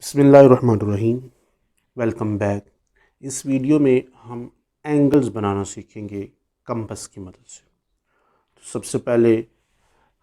बिस्मिल्लाहिर्रहमानिर्रहीम। Welcome back. इस video में हम एंगल्स बनाना सीखेंगे कंपास की मदद से। तो सबसे पहले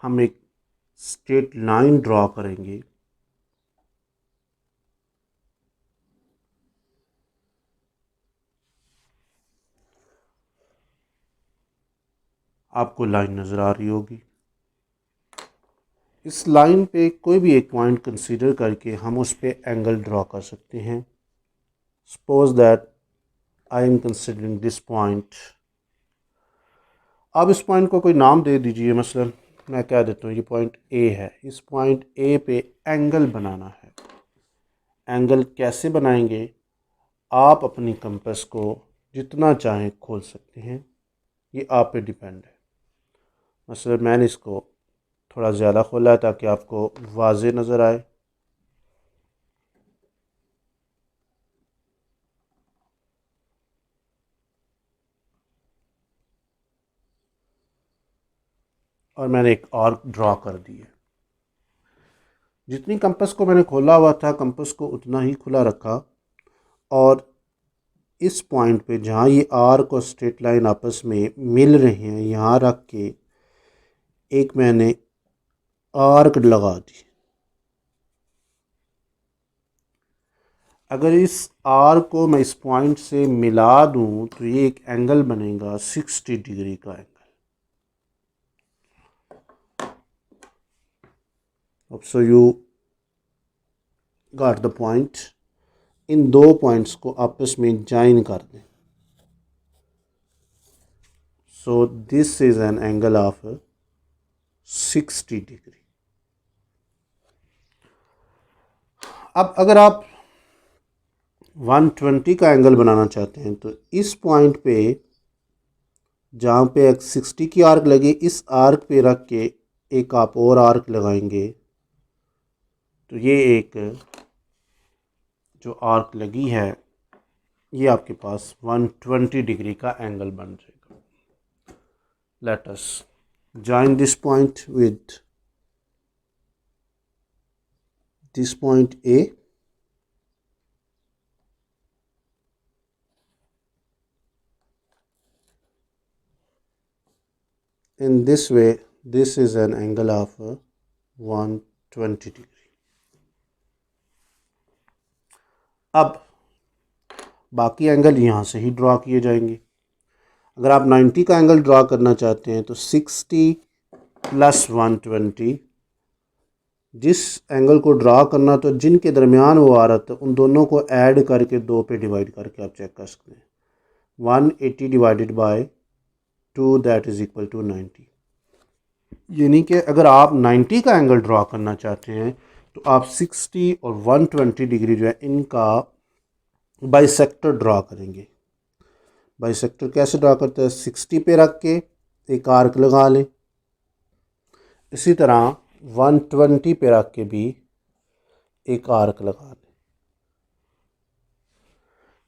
हम एक स्ट्रेट लाइन ड्रॉ करेंगे। आपको लाइन नज़र आ रही होगी। इस लाइन पे कोई भी एक पॉइंट कंसीडर करके हम उस पे एंगल ड्रॉ कर सकते हैं। Suppose that I am considering this point. आप इस पॉइंट को कोई नाम दे दीजिए। मसलन मैं कह देता हूँ ये पॉइंट ए है। इस पॉइंट ए पे एंगल बनाना है। एंगल कैसे बनाएंगे? आप अपनी कंपास को जितना चाहें खोल सकते हैं, ये आप पे डिपेंड है। मसलन मैंने इसको थोड़ा ज़्यादा खोला है ताकि आपको वाज़े नज़र आए। और मैंने एक आर्क ड्रॉ कर दी है। जितनी कंपास को मैंने खोला हुआ था, कंपास को उतना ही खुला रखा। और इस पॉइंट पे जहाँ ये आर्क और स्ट्रेट लाइन आपस में मिल रहे हैं, यहाँ रख के एक मैंने आर्क लगा दी। अगर इस आर्क को मैं इस पॉइंट से मिला दूं तो ये एक एंगल बनेगा 60 डिग्री का एंगल। अब so you got the point. इन दो पॉइंट्स को आपस में ज्वाइन कर दें। So this is an angle of 60 degree. अब अगर आप 120 का एंगल बनाना चाहते हैं तो इस पॉइंट पे जहाँ पे एक 60 की आर्क लगी, इस आर्क पे रख के एक आप और आर्क लगाएंगे तो ये एक जो आर्क लगी है ये आपके पास 120 डिग्री का एंगल बन जाएगा। Let us join this point with this point A. In this way, this is an angle of 120 degree. अब बाकी एंगल यहाँ से ही ड्रॉ किए जाएंगे। अगर आप 90 का एंगल ड्रॉ करना चाहते हैं तो 60 प्लस 120, जिस एंगल को ड्रॉ करना तो जिनके दरमियान वो आ रहा था उन दोनों को ऐड करके 2 पे डिवाइड करके आप चेक कर सकते हैं। 180 divided by 2 that is equal to 90। यानी कि अगर आप 90 का एंगल ड्रॉ करना चाहते हैं तो आप 60 और 120 डिग्री जो है इनका बाइसेक्टर ड्रॉ करेंगे। बाइसेक्टर कैसे ड्रॉ करते हैं? 60 पे रख के एक आर्क लगा लें। इसी तरह 120 पे रख के भी एक आर्क लगा लें।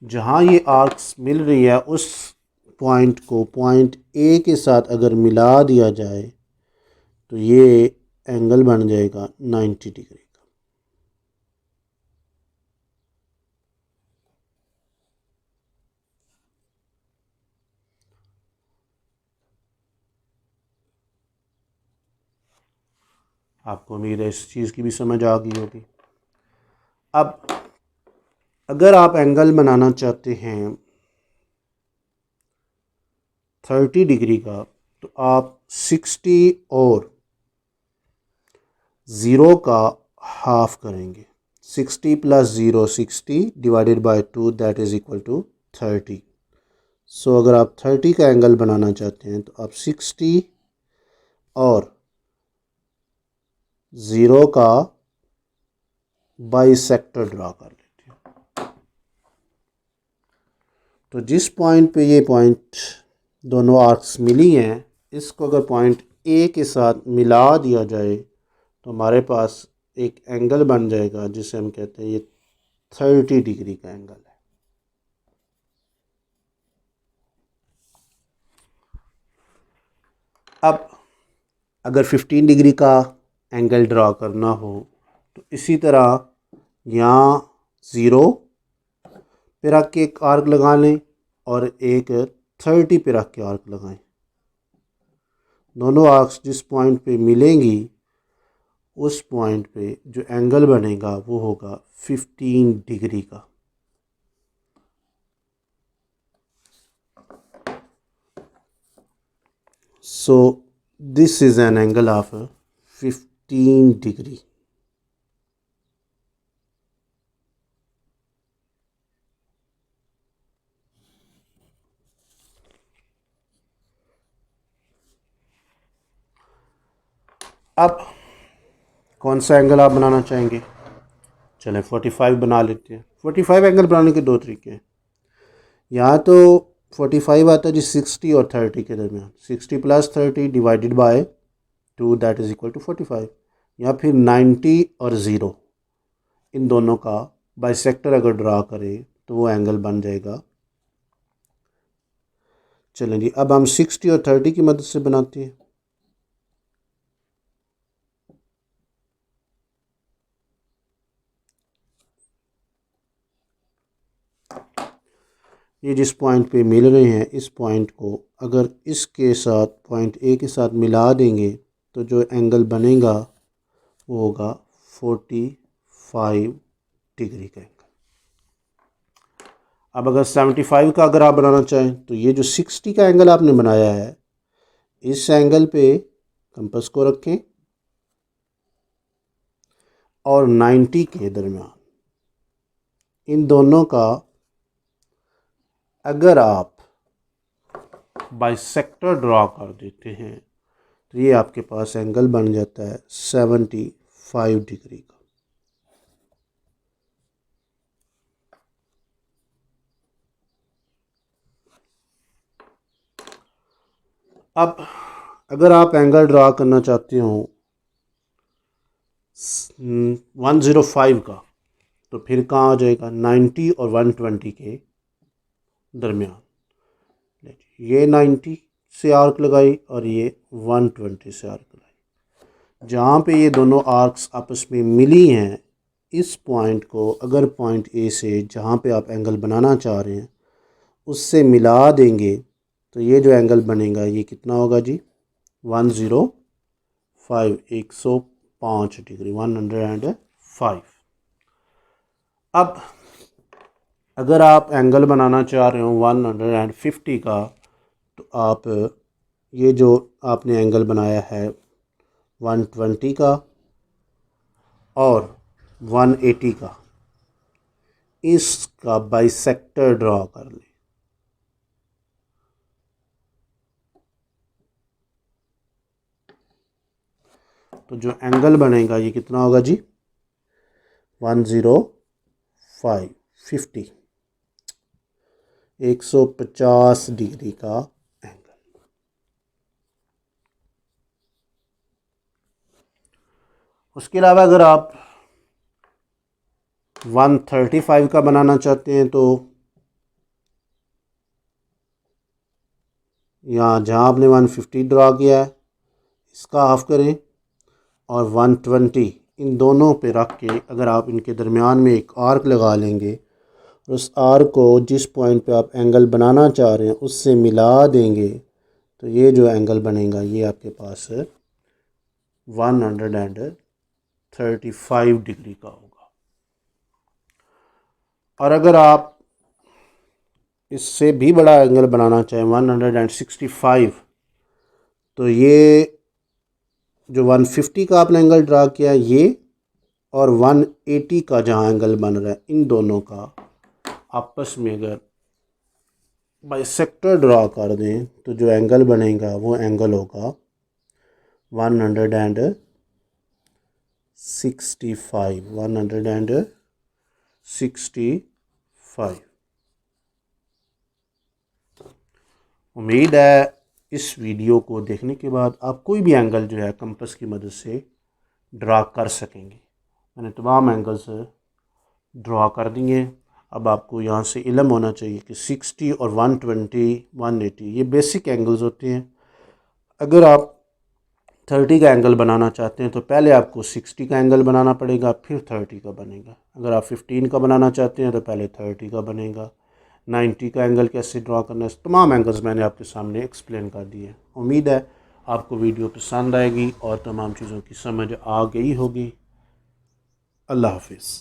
जहाँ ये आर्क्स मिल रही है उस पॉइंट को पॉइंट ए के साथ अगर मिला दिया जाए तो ये एंगल बन जाएगा 90 डिग्री का। आपको उम्मीद है इस चीज़ की भी समझ आ गई होगी। अब अगर आप एंगल बनाना चाहते हैं 30 डिग्री का तो आप 60 और 0 का हाफ करेंगे। 60 plus 0 60 divided by 2 that is equal to 30। So अगर आप 30 का एंगल बनाना चाहते हैं तो आप 60 और 0 का बाइसेक्टर ड्रा कर लेते हैं। तो जिस पॉइंट पे ये पॉइंट दोनों आर्क्स मिली हैं, इसको अगर पॉइंट ए के साथ मिला दिया जाए तो हमारे पास एक एंगल बन जाएगा जिसे हम कहते हैं ये 30 डिग्री का एंगल है। अब अगर 15 डिग्री का एंगल ड्रॉ करना हो तो इसी तरह यहाँ 0 पे रख के एक आर्क लगा लें और एक 30 पे रख के आर्क लगाएं। दोनों आर्क्स जिस पॉइंट पे मिलेंगी उस पॉइंट पे जो एंगल बनेगा वो होगा 15 डिग्री का। सो this is an angle of 15 degree. अब कौन सा एंगल आप बनाना चाहेंगे? चलें 45 बना लेते हैं। 45 एंगल बनाने के दो तरीके हैं। यहाँ तो 45 आता है जी 60 और 30 के दरमियान। 60 plus 30 divided by 2 that is equal to 45। या फिर 90 और 0 इन दोनों का बाइसेक्टर अगर ड्रा करें तो वो एंगल बन जाएगा। चलें जी, अब हम 60 और 30 की मदद से बनाते हैं। ये जिस पॉइंट पे मिल रहे हैं इस पॉइंट को अगर इसके साथ पॉइंट ए के साथ मिला देंगे तो जो एंगल बनेगा वो होगा 45 डिग्री का एंगल। अब अगर 75 का अगर आप बनाना चाहें तो ये जो 60 का एंगल आपने बनाया है इस एंगल पे कंपास को रखें और 90 के दरमियान इन दोनों का अगर आप बाइसेक्टर ड्रा कर देते हैं तो ये आपके पास एंगल बन जाता है 75 डिग्री का। अब अगर आप एंगल ड्रा करना चाहते हो 105 का तो फिर कहाँ आ जाएगा? 90 और 120 के दरमियान। ये 90 से आर्क लगाई और ये 120 से आर्क लगाई। जहाँ पे ये दोनों आर्क्स आपस में मिली हैं इस पॉइंट को अगर पॉइंट ए से जहाँ पे आप एंगल बनाना चाह रहे हैं उससे मिला देंगे तो ये जो एंगल बनेगा ये कितना होगा जी? 105 105 डिग्री 105। अब अगर आप एंगल बनाना चाह रहे हो 150 का तो आप ये जो आपने एंगल बनाया है 120 का और 180 का इसका बाइसेक्टर ड्रा कर लें। तो जो एंगल बनेगा ये कितना होगा जी? 105 50 150 डिग्री का एंगल। उसके अलावा अगर आप 135 का बनाना चाहते हैं तो यहाँ जहाँ आपने 150 ड्रा किया है इसका हाफ करें और 120 इन दोनों पे रख के अगर आप इनके दरमियान में एक आर्क लगा लेंगे और उस आर्क को जिस पॉइंट पे आप एंगल बनाना चाह रहे हैं उससे मिला देंगे तो ये जो एंगल बनेगा ये आपके पास 135 डिग्री का होगा। और अगर आप इससे भी बड़ा एंगल बनाना चाहें 165 तो ये जो 150 का आपने एंगल ड्रा किया ये और 180 का जहाँ एंगल बन रहा है इन दोनों का आपस में अगर बाइसेक्टर ड्रा कर दें तो जो एंगल बनेगा वो एंगल होगा 165 उम्मीद है इस वीडियो को देखने के बाद आप कोई भी एंगल जो है कंपास की मदद से ड्रा कर सकेंगे। मैंने तमाम एंगल्स ड्रा कर दिए। अब आपको यहाँ से इल्म होना चाहिए कि 60 और 120 180 ये बेसिक एंगल्स होते हैं। अगर आप 30 का एंगल बनाना चाहते हैं तो पहले आपको 60 का एंगल बनाना पड़ेगा, फिर 30 का बनेगा। अगर आप 15 का बनाना चाहते हैं तो पहले 30 का बनेगा। 90 का एंगल कैसे ड्रा करना है, तमाम एंगल्स मैंने आपके सामने एक्सप्लेन कर दिए। उम्मीद है आपको वीडियो पसंद आएगी और तमाम चीज़ों की समझ आ गई होगी। अल्लाह हाफिज़।